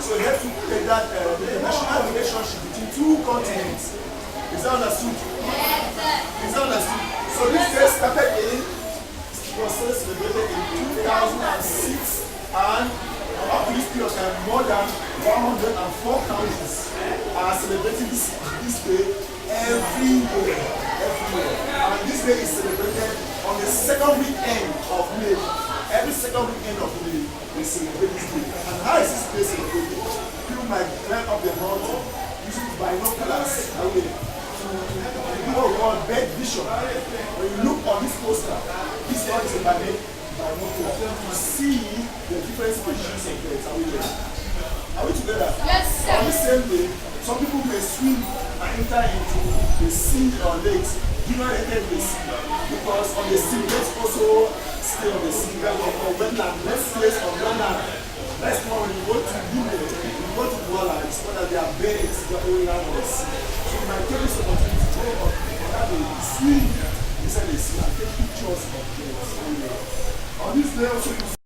So you have to take that international relationship between two continents. Is that understood? Is that understood? So this day started was celebrated in 2006 and up to this period of time more than 104 countries are celebrating this day every year. And this day is celebrated on the second weekend of May. Every second weekend of May, we celebrate this day. And how is this day celebrated? People might climb up the mountain using binoculars away to do what we call bird vision. When you look on this poster, this one is a binocular to see the different species of birds. Are we together? Yes, sir. On the same day, some people may swim and enter into the sea or lakes. Do not enter the sea because on the sea, let's also stay on the sea. Or wetland, let's place on wetland. That's why when you go to Europe, you go to Walla, it's not that there are birds that are going around on the sea. So you might take this opportunity to go on that day, swim inside the sea and take pictures of birds. On this day also,